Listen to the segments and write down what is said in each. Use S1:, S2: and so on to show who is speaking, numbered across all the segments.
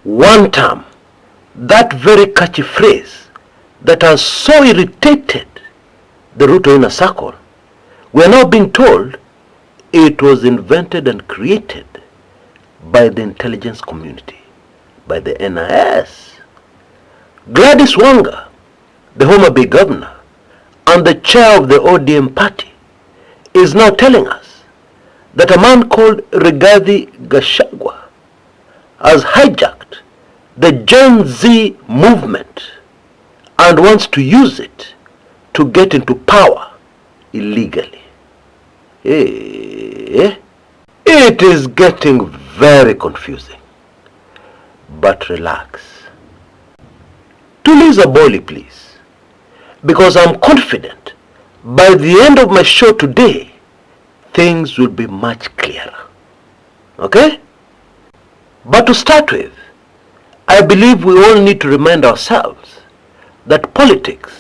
S1: WANTAM, that very catchy phrase that has so irritated the Ruto inner circle, we are now being told it was invented and created by the intelligence community, by the NIS. Gladys Wanga, the Homa Bay governor and the chair of the ODM party, is now telling us that a man called Rigathi Gachagua has hijacked the Gen Z movement and wants to use it to get into power illegally. It is getting very confusing. But relax. Tuliza boli, please, because I'm confident by the end of my show today, things will be much clearer. Okay? But to start with, I believe we all need to remind ourselves that politics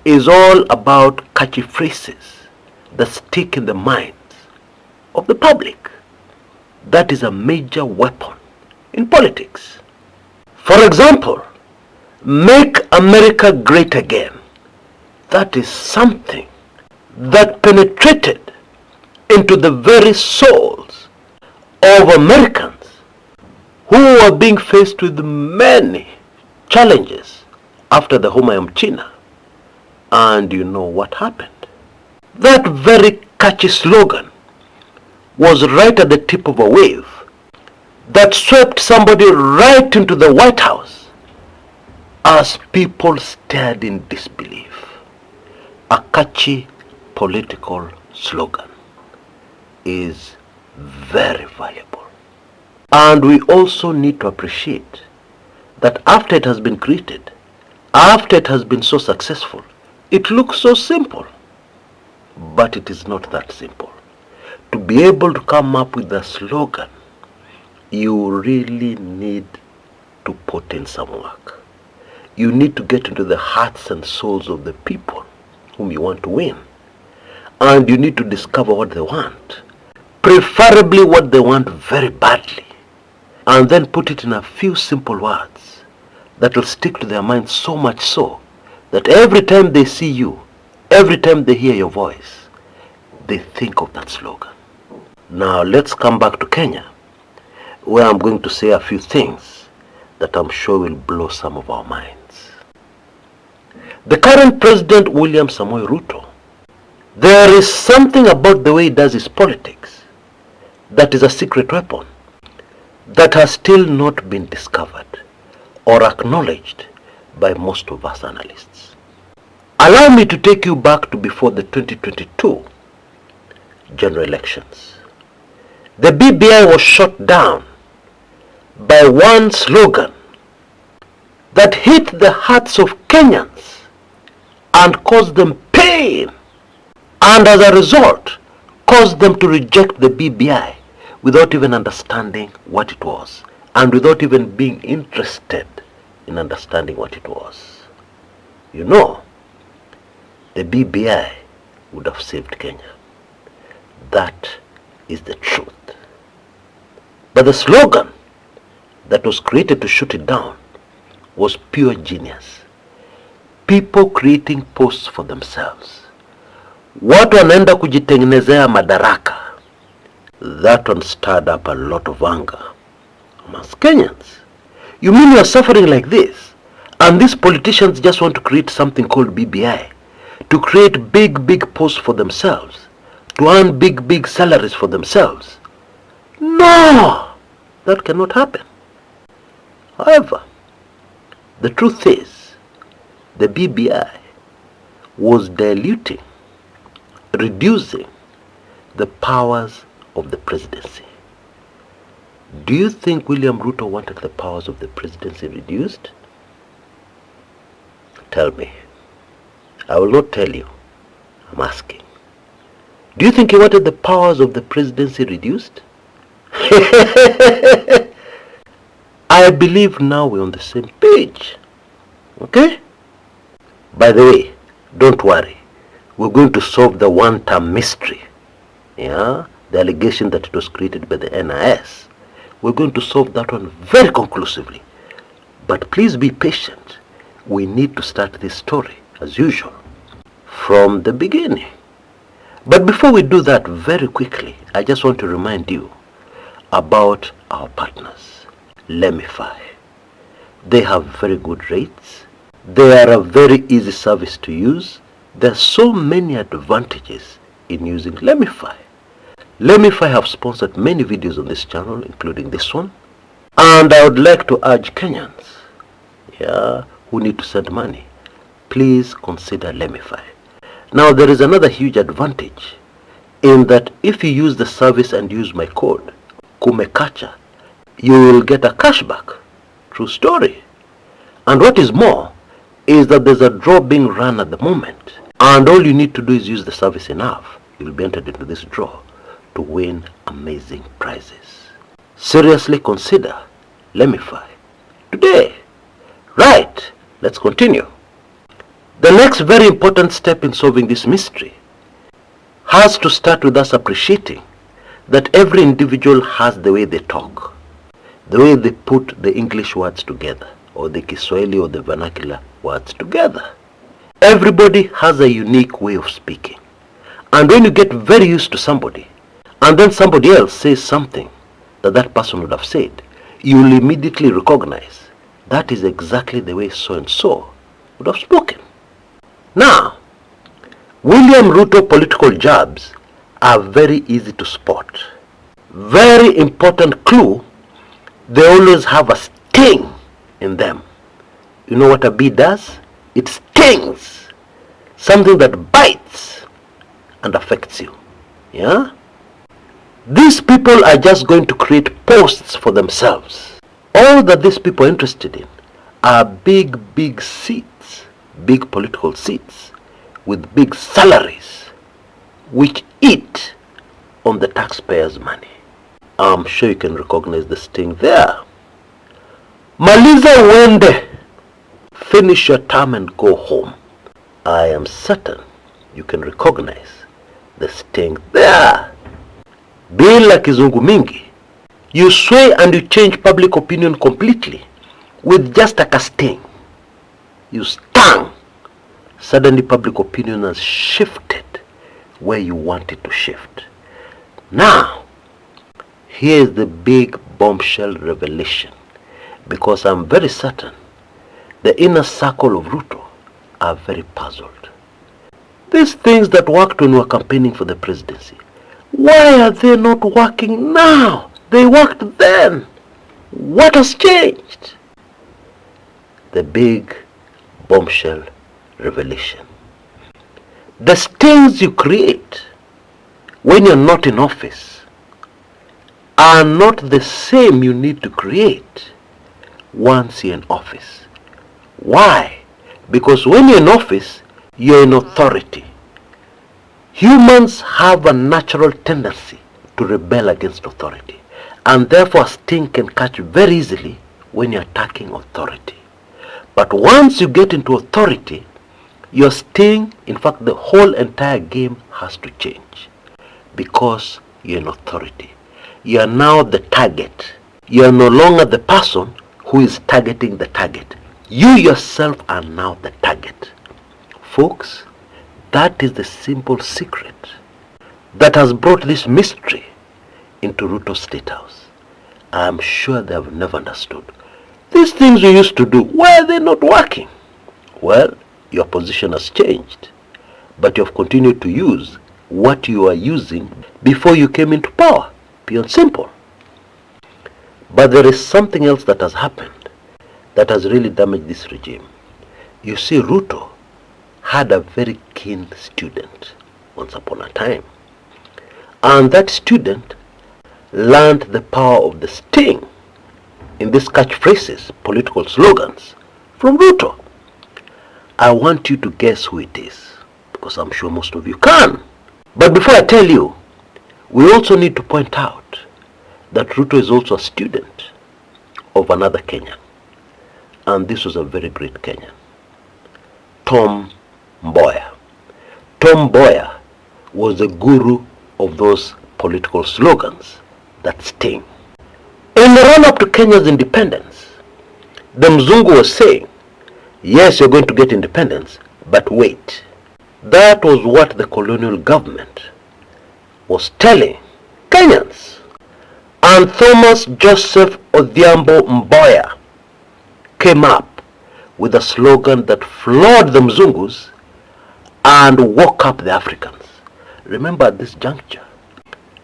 S1: is all about catchy phrases that stick in the minds of the public. That is a major weapon in politics. For example, make America great again. That is something that penetrated into the very souls of Americans who are being faced with many challenges after the Homa China. And you know what happened? That very catchy slogan was right at the tip of a wave that swept somebody right into the White House as people stared in disbelief. A catchy political slogan is very valuable. And we also need to appreciate that after it has been created, after it has been so successful, it looks so simple. But it is not that simple. To be able to come up with a slogan, you really need to put in some work. You need to get into the hearts and souls of the people whom you want to win. And you need to discover what they want. Preferably what they want very badly. And then put it in a few simple words that will stick to their minds so much so that every time they see you, every time they hear your voice, they think of that slogan. Now let's come back to Kenya, where I'm going to say a few things that I'm sure will blow some of our minds. The current President William Samoei Ruto, there is something about the way he does his politics that is a secret weapon that has still not been discovered or acknowledged by most of us analysts. Allow me to take you back to before the 2022 general elections. The BBI was shot down by one slogan that hit the hearts of Kenyans and caused them pain, and as a result caused them to reject the BBI without even understanding what it was and without even being interested in understanding what it was. You know, the BBI would have saved Kenya. That is the truth. But the slogan that was created to shoot it down was pure genius. People creating posts for themselves. Watu wanaenda kujitengenezea madaraka. That one stirred up a lot of anger amongst Kenyans. You mean you are suffering like this, and these politicians just want to create something called BBI, to create big posts for themselves, to earn big salaries for themselves? No, that cannot happen. However, the truth is, the BBI was diluting, reducing the powers of the presidency. Do you think William Ruto wanted the powers of the presidency reduced? Tell me. I will not tell you. I'm asking. Do you think he wanted the powers of the presidency reduced? I believe now we're on the same page. Okay? By the way, don't worry. We're going to solve the WANTAM mystery. Yeah? The allegation that it was created by the NIS. We're going to solve that one very conclusively. But please be patient. We need to start this story, as usual, from the beginning. But before we do that, very quickly, I just want to remind you about our partners, Lemify. They have very good rates. They are a very easy service to use. There are so many advantages in using Lemify. Lemify have sponsored many videos on this channel, including this one. And I would like to urge Kenyans, who need to send money, please consider Lemify. Now, there is another huge advantage in that if you use the service and use my code, Kumekucha, you will get a cashback. True story. And what is more is that there's a draw being run at the moment, and all you need to do is use the service enough. You'll be entered into this draw to win amazing prizes. Seriously consider Lemify today. Right, let's continue. The next very important step in solving this mystery has to start with us appreciating that every individual has the way they talk, the way they put the English words together, or the Kiswahili or the vernacular words together. Everybody has a unique way of speaking. And when you get very used to somebody, and then somebody else says something that that person would have said, you will immediately recognize that is exactly the way so-and-so would have spoken. Now, William Ruto political jabs are very easy to spot. Very important clue, they always have a sting in them. You know what a bee does? It stings. Something that bites and affects you. Yeah? These people are just going to create posts for themselves. All that these people are interested in are big seats, big political seats, with big salaries, which eat on the taxpayers' money. I'm sure you can recognize the sting there. Maliza Wende, finish your term and go home. I am certain you can recognize the sting there. Bila kizungu mingi, you sway and you change public opinion completely with just a sting. You stung. Suddenly public opinion has shifted where you want it to shift. Now, here is the big bombshell revelation, because I'm very certain the inner circle of Ruto are very puzzled. These things that worked when we were campaigning for the presidency, why are they not working now? They worked then. What has changed? The big bombshell revelation. The stings you create when you're not in office are not the same you need to create once you're in office. Why? Because when you're in office, you're in authority. Humans have a natural tendency to rebel against authority, and therefore a sting can catch very easily when you're attacking authority. But once you get into authority, your sting, in fact the whole entire game has to change, because you're in authority. You are now the target. You are no longer the person who is targeting the target. You yourself are now the target. Folks, that is the simple secret that has brought this mystery into Ruto State House. I am sure they have never understood. These things you used to do, why are they not working? Well, your position has changed, but you have continued to use what you are using before you came into power. Pure and simple. But there is something else that has happened that has really damaged this regime. You see, Ruto had a very keen student once upon a time, and that student learned the power of the sting in these catchphrases, political slogans, from Ruto. I want you to guess who it is, because I'm sure most of you can. But before I tell you, we also need to point out that Ruto is also a student of another Kenyan, and this was a very great Kenyan, Tom Mboya. Tom Mboya was the guru of those political slogans that sting. In the run-up to Kenya's independence, The Mzungu was saying, yes, you're going to get independence, but wait. That was what the colonial government was telling Kenyans. And Thomas Joseph Odhiambo Mboya came up with a slogan that flawed the Mzungus and woke up the Africans. Remember, at this juncture,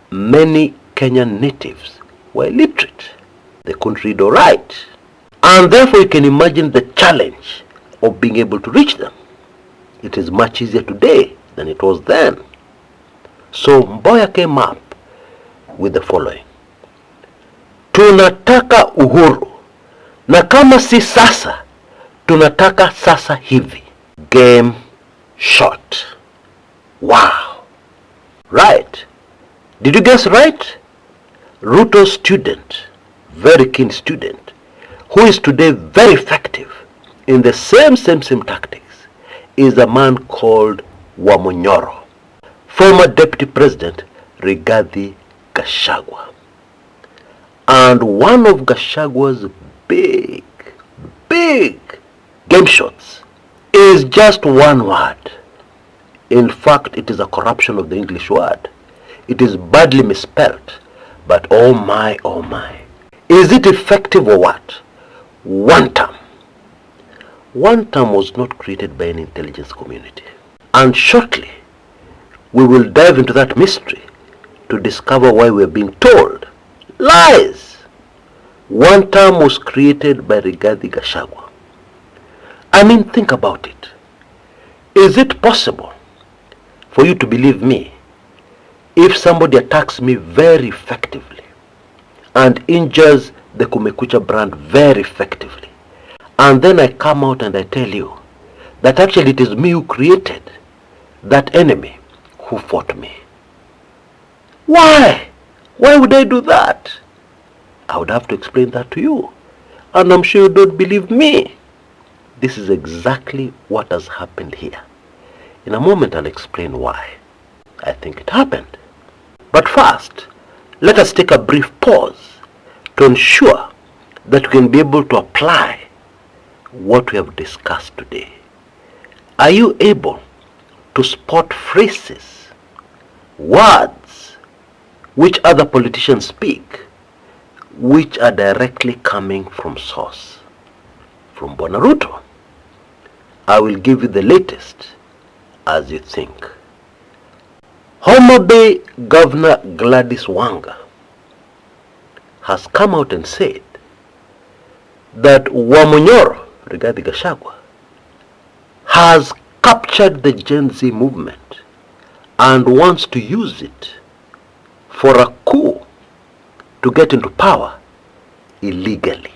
S1: many Kenyan natives were illiterate. They couldn't read or write. And therefore you can imagine the challenge of being able to reach them. It is much easier today than it was then. So Mboya came up with the following. Tunataka uhuru. Na kama si sasa, tunataka sasa hivi. Game shot. Wow. Right. Did you guess right? Ruto student, very keen student, who is today very effective in the same tactics, is a man called Wamonyoro, former deputy president Rigathi Gachagua. And one of Gachagwa's big game shots is just one word. In fact, it is a corruption of the English word. It is badly misspelled, but oh my, oh my. Is it effective or what? WANTAM. WANTAM was not created by an intelligence community. And shortly, we will dive into that mystery to discover why we are being told lies. WANTAM was created by Rigathi Gachagua. I mean, think about it. Is it possible for you to believe me if somebody attacks me very effectively and injures the Kumekucha brand very effectively, and then I come out and I tell you that actually it is me who created that enemy who fought me? Why? Why would I do that? I would have to explain that to you, and I'm sure you don't believe me. This is exactly what has happened here. In a moment I'll explain why I think it happened. But first, let us take a brief pause to ensure that we can be able to apply what we have discussed today. Are you able to spot phrases, words, which other politicians speak, which are directly coming from source, from Bwana Ruto? I will give you the latest as you think. Homa Bay Governor Gladys Wanga has come out and said that Wamonyoro, Rigathi Gachagua, has captured the Gen Z movement and wants to use it for a coup to get into power illegally.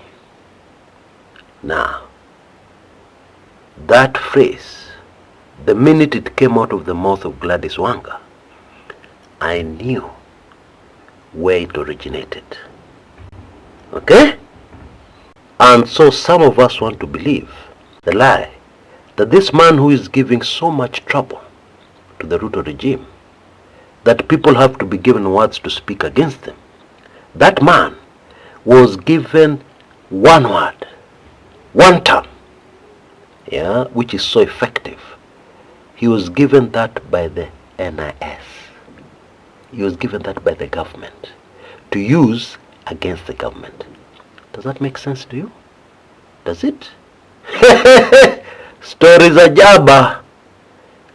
S1: Now, that phrase, the minute it came out of the mouth of Gladys Wanga, I knew where it originated. Okay? And so some of us want to believe the lie that this man who is giving so much trouble to the Ruto regime, that people have to be given words to speak against them, that man was given one word, one term, which is so effective. He was given that by the NIS. He was given that by the government to use against the government. Does that make sense to you? Does it? Stories za jaba.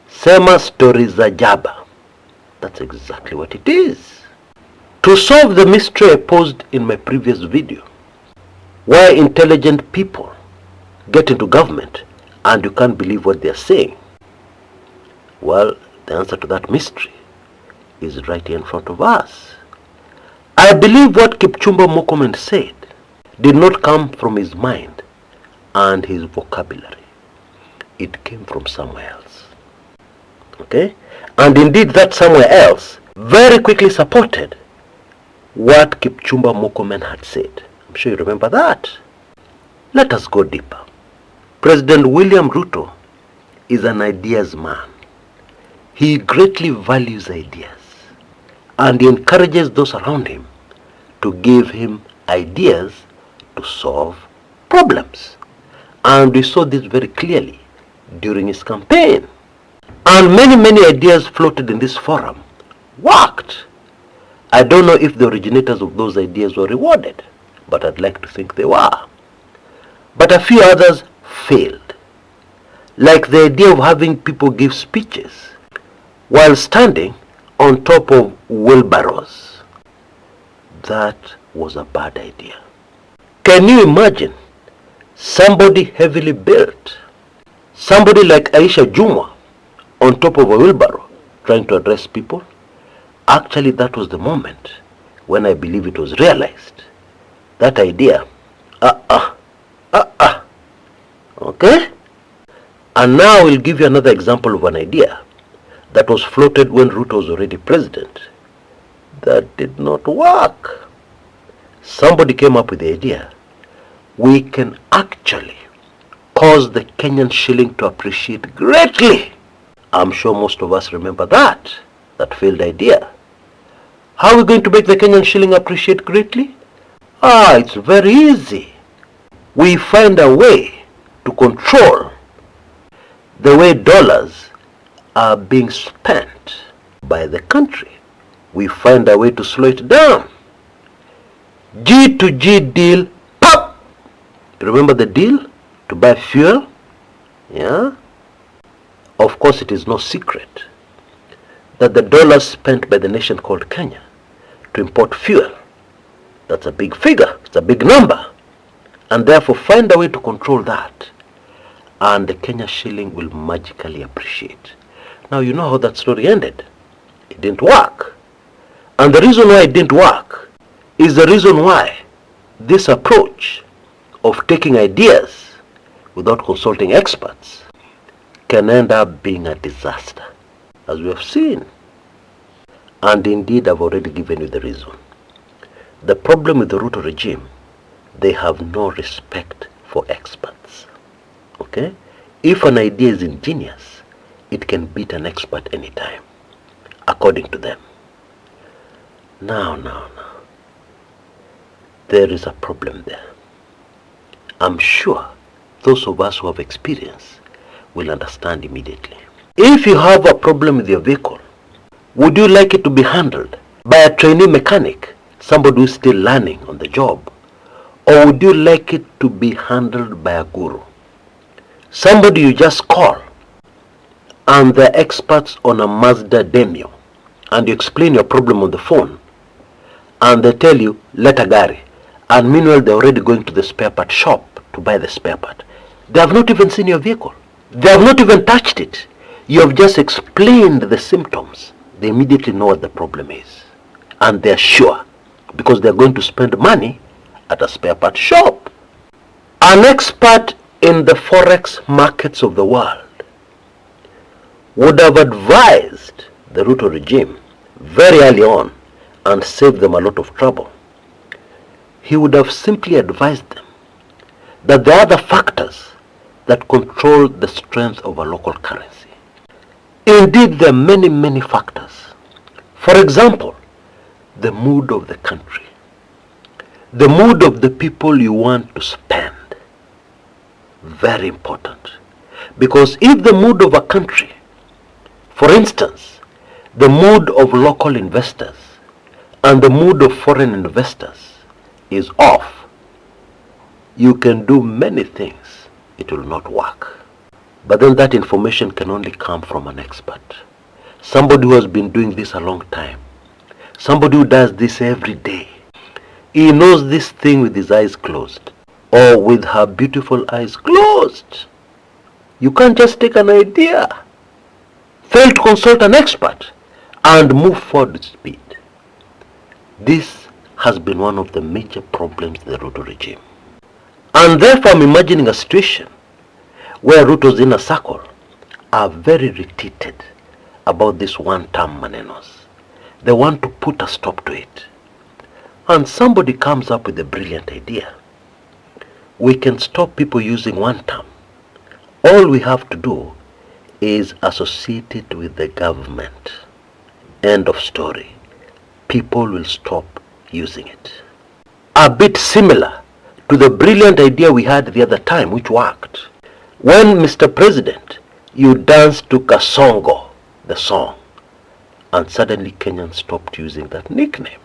S1: Sema stories za jaba. That's exactly what it is. To solve the mystery I posed in my previous video, why intelligent people get into government and you can't believe what they're saying, well, the answer to that mystery is right here in front of us. I believe what Kipchumba Murkomen said did not come from his mind and his vocabulary. It came from somewhere else. Okay? And indeed that somewhere else very quickly supported what Kipchumba Murkomen had said. I'm sure you remember that. Let us go deeper. President William Ruto is an ideas man. He greatly values ideas, and he encourages those around him to give him ideas to solve problems. And we saw this very clearly during his campaign. And many ideas floated in this forum worked. I don't know if the originators of those ideas were rewarded, but I'd like to think they were. But a few others failed, like the idea of having people give speeches while standing on top of wheelbarrows. That was a bad idea. Can you imagine somebody heavily built, somebody like Aisha Jumwa, on top of a wheelbarrow trying to address people? Actually, that was the moment when I believe it was realized. That idea, okay? And now we'll give you another example of an idea that was floated when Ruto was already president. That did not work. Somebody came up with the idea, we can actually cause the Kenyan shilling to appreciate greatly. I'm sure most of us remember that failed idea. How are we going to make the Kenyan shilling appreciate greatly? It's very easy. We find a way to control the way dollars are being spent by the country. We find a way to slow it down. G to G deal, pop! Remember the deal? To buy fuel? Yeah? Of course, it is no secret that the dollars spent by the nation called Kenya to import fuel, that's a big figure, it's a big number. And therefore find a way to control that, and the Kenya shilling will magically appreciate. Now you know how that story ended. It didn't work. And the reason why it didn't work is the reason why this approach of taking ideas without consulting experts can end up being a disaster, as we have seen. And indeed, I've already given you the reason. The problem with the Ruto regime, they have no respect for experts. Okay? If an idea is ingenious, it can beat an expert anytime, according to them. Now. There is a problem there. I'm sure those of us who have experience will understand immediately. If you have a problem with your vehicle, would you like it to be handled by a trainee mechanic, somebody who is still learning on the job? Or would you like it to be handled by a guru? Somebody you just call and they're experts on a Mazda Demio, and you explain your problem on the phone and they tell you, leta gari, and meanwhile they're already going to the spare part shop to buy the spare part. They have not even seen your vehicle. They have not even touched it. You have just explained the symptoms. They immediately know what the problem is. And they're sure, because they're going to spend money at a spare part shop. An expert in the forex markets of the world would have advised the Ruto regime very early on and saved them a lot of trouble. He would have simply advised them that there are other factors that control the strength of a local currency. Indeed, there are many factors. For example, the mood of the country, the mood of the people you want to spend. Very important. Because if the mood of a country, for instance, the mood of local investors and the mood of foreign investors is off, you can do many things. It will not work. But then that information can only come from an expert. Somebody who has been doing this a long time. Somebody who does this every day. He knows this thing with his eyes closed, or with her beautiful eyes closed. You can't just take an idea, fail to consult an expert, and move forward with speed. This has been one of the major problems in the Ruto regime. And therefore I'm imagining a situation where Ruto's inner circle are very irritated about this one-term manenos. They want to put a stop to it. And somebody comes up with a brilliant idea. We can stop people using one term. All we have to do is associate it with the government. End of story. People will stop using it. A bit similar to the brilliant idea we had the other time, which worked. When, Mr. President, you danced to Kasongo, the song, and suddenly Kenyans stopped using that nickname.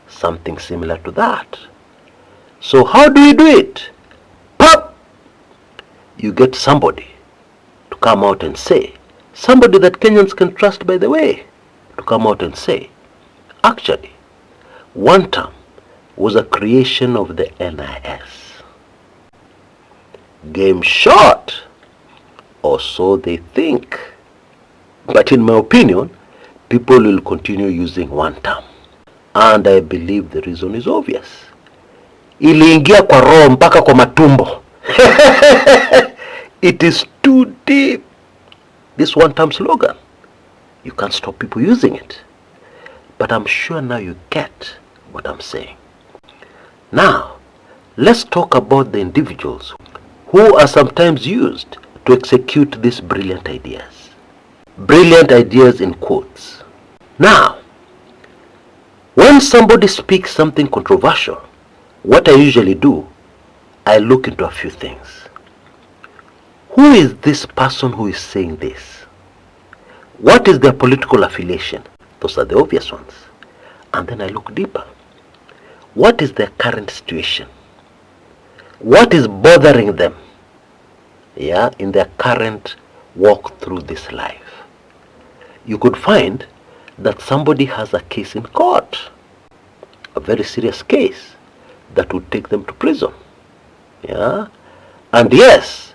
S1: Something similar to that. So how do you do it? Pop! You get somebody to come out and say, somebody that Kenyans can trust, by the way, to come out and say, actually, WANTAM was a creation of the NIS. Game short, or so they think. But in my opinion, people will continue using WANTAM. And I believe the reason is obvious. Iliingia kwa roho mpaka kwa matumbo. It is too deep. This WANTAM slogan. You can't stop people using it. But I'm sure now you get what I'm saying. Now, let's talk about the individuals who are sometimes used to execute these brilliant ideas. Brilliant ideas in quotes. Now, when somebody speaks something controversial, what I usually do, I look into a few things. Who is this person who is saying this? What is their political affiliation? Those are the obvious ones. And then I look deeper. What is their current situation? What is bothering them, in their current walk through this life? You could find that somebody has a case in court, a very serious case that would take them to prison. And yes,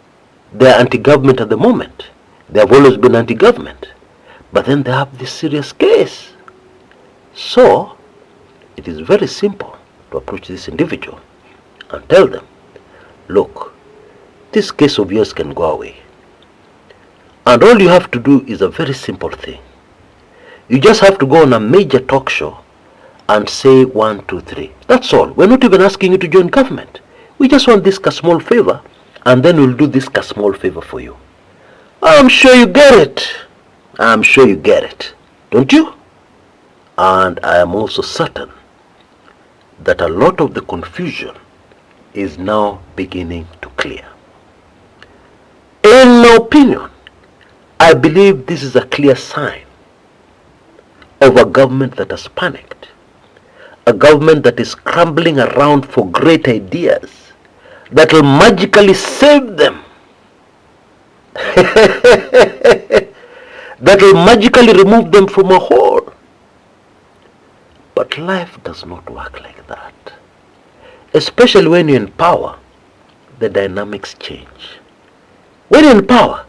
S1: they are anti-government at the moment. They have always been anti-government. But then they have this serious case. So, it is very simple to approach this individual and tell them, look, this case of yours can go away. And all you have to do is a very simple thing. You just have to go on a major talk show and say 1, 2, 3. That's all. We're not even asking you to join government. We just want this small favor, and then we'll do this small favor for you. I'm sure you get it. I'm sure you get it. Don't you? And I am also certain that a lot of the confusion is now beginning to clear. In my opinion, I believe this is a clear sign of a government that has panicked. A government that is scrambling around for great ideas that will magically save them. That will magically remove them from a hole. But life does not work like that. Especially when you're in power, the dynamics change. When you're in power,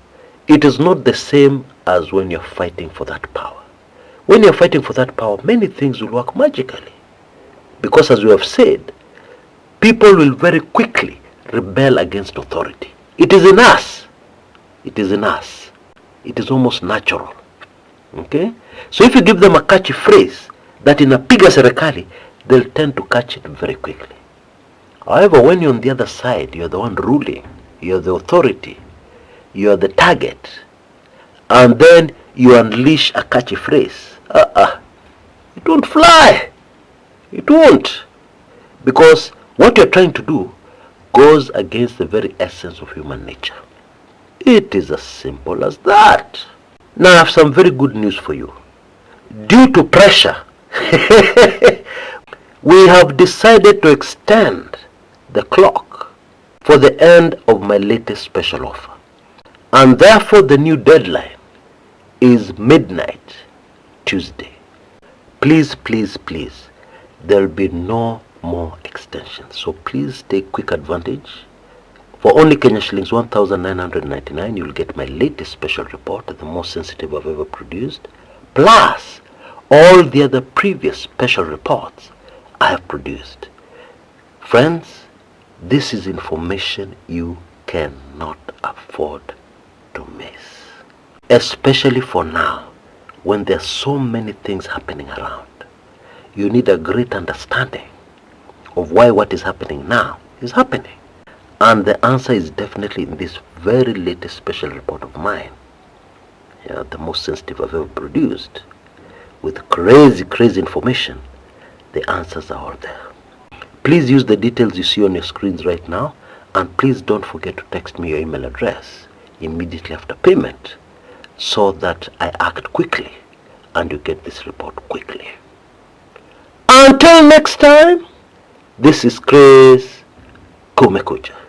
S1: it is not the same as when you're fighting for that power. When you're fighting for that power, many things will work magically. Because as we have said, people will very quickly rebel against authority. It is in us. It is in us. It is almost natural. Okay? So if you give them a catchy phrase that inapiga serikali, they'll tend to catch it very quickly. However, when you're on the other side, you're the one ruling, you're the authority, you're the target, and then you unleash a catchy phrase, it won't fly. It won't. Because what you're trying to do goes against the very essence of human nature. It is as simple as that. Now I have some very good news for you. Due to pressure, we have decided to extend the clock for the end of my latest special offer. And therefore the new deadline is midnight Tuesday. Please, please, please, there will be no more extensions. So please take quick advantage. For only Kenya shillings 1,999, you will get my latest special report, the most sensitive I've ever produced, plus all the other previous special reports I have produced. Friends, this is information you cannot afford to miss. Especially for now, when there are so many things happening around. You need a great understanding of why what is happening now is happening. And the answer is definitely in this very latest special report of mine. The most sensitive I've ever produced. With crazy information, the answers are all there. Please use the details you see on your screens right now, and please don't forget to text me your email address immediately after payment so that I act quickly and you get this report quickly. Until next time, this is Chris Kumekucha.